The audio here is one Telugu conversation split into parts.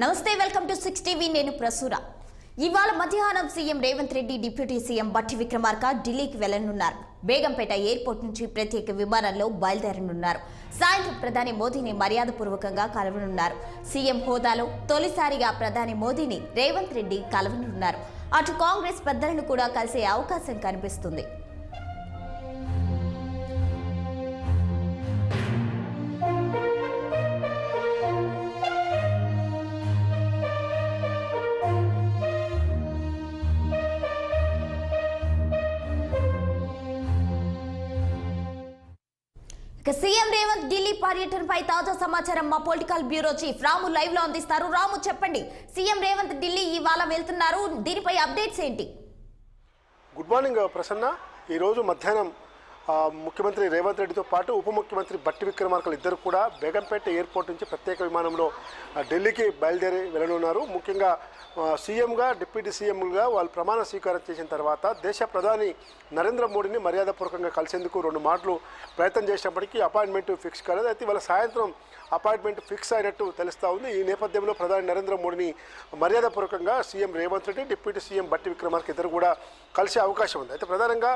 నమస్తే, వెల్కమ్ టు 6 టీవీ. నేను ప్రసూర. ఇవాళ మధ్యాహ్నం CM Revanth Reddy deputy CM బట్టి విక్రమార్క ఢిల్లీకి వెళ్లనున్నారు. బేగంపేట ఎయిర్పోర్ట్ నుంచి ప్రత్యేక విమానంలో బయలుదేరనున్నారు. సాయంత్రం ప్రధాని మోదీని మర్యాదపూర్వకంగా కలవనున్నారు. సీఎం హోదాలో తొలిసారిగా ప్రధాని మోదీని రేవంత్ రెడ్డి కలవనున్నారు. అటు కాంగ్రెస్ పెద్దలను కూడా కలిసే అవకాశం కనిపిస్తుంది. సీఎం రేవంత్ ఢిల్లీ పర్యటనపై తాజా సమాచారం మా పొలిటికల్ బ్యూరో చీఫ్ రాము లైవ్ లో అందిస్తారు. రాము, చెప్పండి, సీఎం రేవంత్ ఢిల్లీ ఇవాళ వెళ్తున్నారు, దీనిపై అప్డేట్స్ ఏంటి? Good morning Prasanna. ఈరోజు మధ్యాహ్నం ముఖ్యమంత్రి రేవంత్ రెడ్డితో పాటు ఉప ముఖ్యమంత్రి బట్టి విక్రమార్కలు ఇద్దరు కూడా బేగంపేట ఎయిర్పోర్ట్ నుంచి ప్రత్యేక విమానంలో ఢిల్లీకి బయలుదేరి వెళ్ళనున్నారు. ముఖ్యంగా సీఎంగా డిప్యూటీ సీఎంగా వాళ్ళు ప్రమాణ స్వీకారం చేసిన తర్వాత దేశ ప్రధాని నరేంద్ర మోడీని మర్యాదపూర్వకంగా కలిసేందుకు 2 మాటలు ప్రయత్నం చేసినప్పటికీ అపాయింట్మెంట్ ఫిక్స్ కాలేదు. అయితే వాళ్ళ సాయంత్రం అపాయింట్మెంట్ ఫిక్స్ అయినట్టు తెలుస్తూ ఉంది. ఈ నేపథ్యంలో ప్రధాని నరేంద్ర మోడీని మర్యాదపూర్వకంగా CM Revanth Reddy, deputy CM బట్టి విక్రమార్క ఇద్దరు కూడా కలిసే అవకాశం ఉంది. అయితే ప్రధానంగా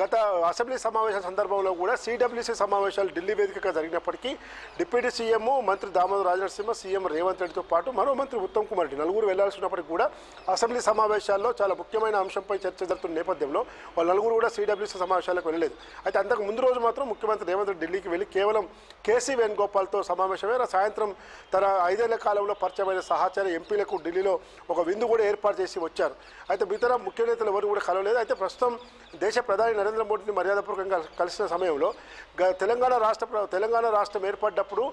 గత అసెంబ్లీ సమావేశాల సందర్భంలో కూడా సిడబ్ల్యూసీ సమావేశాలు ఢిల్లీ వేదికగా జరిగినప్పటికీ డిప్యూటీ సీఎం మంత్రి దామోదర్ రాజనరసింహ, సీఎం రేవంత్ రెడ్డితో పాటు మరో మంత్రి ఉత్తమ్ కుమార్ రెడ్డి నలుగురు వెళ్లాల్సి ఉన్నప్పటికీ కూడా అసెంబ్లీ సమావేశాల్లో చాలా ముఖ్యమైన అంశంపై చర్చ జరుగుతున్న నేపథ్యంలో వాళ్ళు నలుగురు కూడా సిడబ్ల్యూసీ సమావేశాలకు వెళ్ళలేదు. అయితే అంతకు ముందు రోజు మాత్రం ముఖ్యమంత్రి రేవంత్ రెడ్డి ఢిల్లీకి వెళ్ళి కేవలం కేసీ వేణుగోపాల్తో సమావేశమైన సాయంత్రం తన 5 ఏళ్ల కాలంలో పరిచయమైన సహచర ఎంపీలకు ఢిల్లీలో ఒక విందు కూడా ఏర్పాటు చేసి వచ్చారు. అయితే ఇతర ముఖ్య నేతలు ఎవరు కూడా కలవలేదు. అయితే ప్రస్తుతం దేశ ప్రధాని నరేంద్ర మోడీని మర్యాదపూర్వకంగా కలిసిన సమయంలో తెలంగాణ రాష్ట్రం ఏర్పడ్డప్పుడు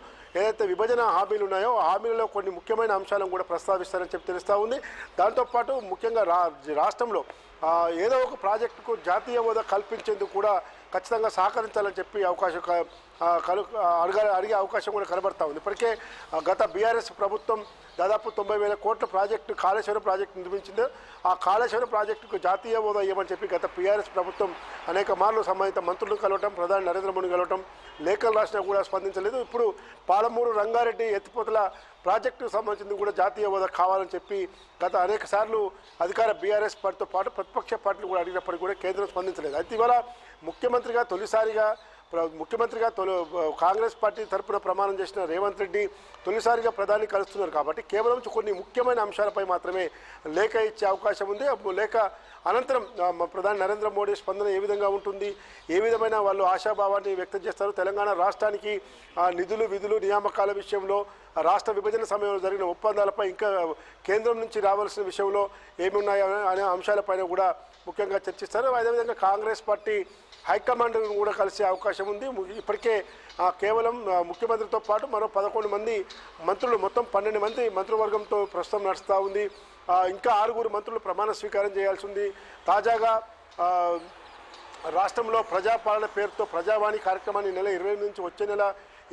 ఏదైతే విభజన హామీలు ఉన్నాయో ఆ హామీలలో కొన్ని ముఖ్యమైన అంశాలను కూడా ప్రస్తావిస్తారని చెప్పి తెలుస్తూ ఉంది. దాంతోపాటు ముఖ్యంగా రాష్ట్రంలో ఏదో ఒక ప్రాజెక్టుకు జాతీయ హోదా కల్పించేందుకు కూడా ఖచ్చితంగా సహకరించాలని చెప్పి అడిగే అవకాశం కూడా కనబడతా ఉంది. ఇప్పటికే గత బీఆర్ఎస్ ప్రభుత్వం దాదాపు 90,000 కోట్ల ప్రాజెక్టు కాళేశ్వరం ప్రాజెక్టు నిర్మించింది. ఆ కాళేశ్వరం ప్రాజెక్టుకు జాతీయ హోదా ఇవ్వమని చెప్పి గత బీఆర్ఎస్ ప్రభుత్వం అనేక మార్లు సంబంధిత మంత్రులను కలవటం, ప్రధాని నరేంద్ర మోడీని కలవటం, లేఖలు రాసినా కూడా స్పందించలేదు. ఇప్పుడు పాలమూరు రంగారెడ్డి ఎత్తిపోతల ప్రాజెక్టుకు సంబంధించింది కూడా జాతీయ హోదా కావాలని చెప్పి గత అనేక సార్లు అధికార బీఆర్ఎస్ పార్టీతో పాటు ప్రతిపక్ష పార్టీలు కూడా అడిగినప్పటికీ కూడా కేంద్రం స్పందించలేదు. అయితే ఇవాళ ముఖ్యమంత్రిగా తొలిసారిగా కాంగ్రెస్ పార్టీ తరపున ప్రమాణం చేసిన రేవంత్ రెడ్డి తొలిసారిగా ప్రధాని కలుస్తున్నారు కాబట్టి కేవలం కొన్ని ముఖ్యమైన అంశాలపై మాత్రమే లేఖ ఇచ్చే అవకాశం ఉంది. లేఖ అనంతరం ప్రధాని నరేంద్ర మోడీ స్పందన ఏ విధంగా ఉంటుంది, ఏ విధమైన వాళ్ళు ఆశాభావాన్ని వ్యక్తం చేస్తారు, తెలంగాణ రాష్ట్రానికి నిధులు, విధులు, నియామకాల విషయంలో, రాష్ట్ర విభజన సమయంలో జరిగిన ఒప్పందాలపై, ఇంకా కేంద్రం నుంచి రావాల్సిన విషయంలో ఏమి ఉన్నాయో అనే అంశాలపైన కూడా ముఖ్యంగా చర్చిస్తారు. అదేవిధంగా కాంగ్రెస్ పార్టీ హైకమాండ్ కూడా కలిసే అవకాశం ఉంది. ఇప్పటికే కేవలం ముఖ్యమంత్రితో పాటు మరో 11 మంది మంత్రులు, మొత్తం 12 మంది మంత్రివర్గంతో ప్రస్తుతం నడుస్తూ ఉంది. ఇంకా 6 మంత్రులు ప్రమాణ స్వీకారం చేయాల్సి ఉంది. తాజాగా రాష్ట్రంలో ప్రజాపాలన పేరుతో ప్రజావాణి కార్యక్రమాన్ని నెల 28 నుంచి వచ్చే నెల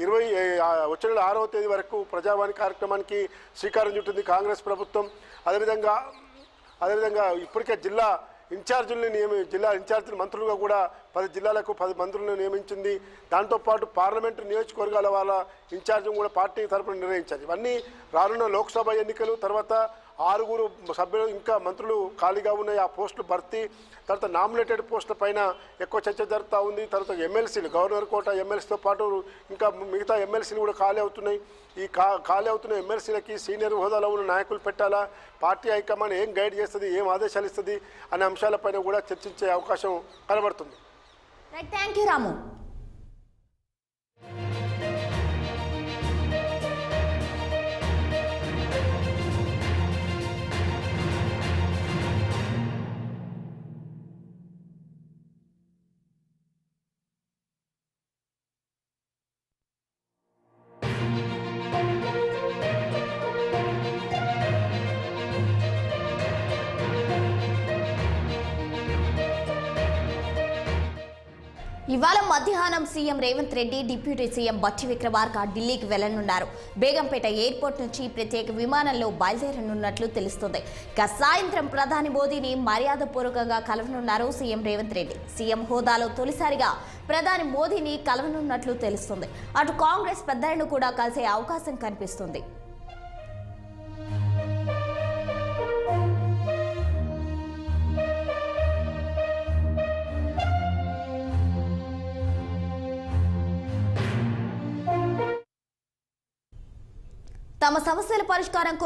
6వ తేదీ వరకు ప్రజావాణి కార్యక్రమానికి శ్రీకారం చుట్టింది కాంగ్రెస్ ప్రభుత్వం. అదేవిధంగా ఇప్పటికే జిల్లా ఇన్ఛార్జీలు మంత్రులుగా కూడా 10 జిల్లాలకు 10 మంత్రులను నియమించింది. దాంతోపాటు పార్లమెంటు నియోజకవర్గాల వాళ్ళ ఇన్ఛార్జిని కూడా పార్టీ తరపున నిర్ణయించారు. ఇవన్నీ రానున్న లోక్సభ ఎన్నికలు, తర్వాత 6 సభ్యులు ఇంకా మంత్రులు ఖాళీగా ఉన్నాయి, ఆ పోస్టులు భర్తీ, తర్వాత నామినేటెడ్ పోస్టుల పైన ఎక్కువ చర్చ జరుగుతూ ఉంది. తర్వాత ఎమ్మెల్సీలు, గవర్నర్ కోట ఎమ్మెల్సీతో పాటు ఇంకా మిగతా ఎమ్మెల్సీలు కూడా ఖాళీ అవుతున్నాయి. ఈ ఖాళీ అవుతున్న ఎమ్మెల్సీలకి సీనియర్ హోదాలో ఉన్న నాయకులు పెట్టాలా, పార్టీ హైకమాండ్ ఏం గైడ్ చేస్తుంది, ఏం ఆదేశాలు ఇస్తుంది అనే అంశాలపైన కూడా చర్చించే అవకాశం కనబడుతుంది. థ్యాంక్ యూ రాము. ఇవాళ మధ్యాహ్నం CM Revanth Reddy deputy CM బట్టి విక్రమార్క ఢిల్లీకి వెళ్లనున్నారు. బేగంపేట ఎయిర్పోర్ట్ నుంచి ప్రత్యేక విమానంలో బయలుదేరనున్నట్లు తెలుస్తోంది. సాయంత్రం ప్రధాని మోదీని మర్యాదపూర్వకంగా కలవనున్నారు సీఎం రేవంత్ రెడ్డి. సీఎం హోదాలో తొలిసారిగా ప్రధాని మోదీని కలవనున్నట్లు తెలుస్తోంది. అటు కాంగ్రెస్ పెద్దలను కూడా కలిసే అవకాశం కనిపిస్తుంది. తమ సమస్యల పరిష్కారం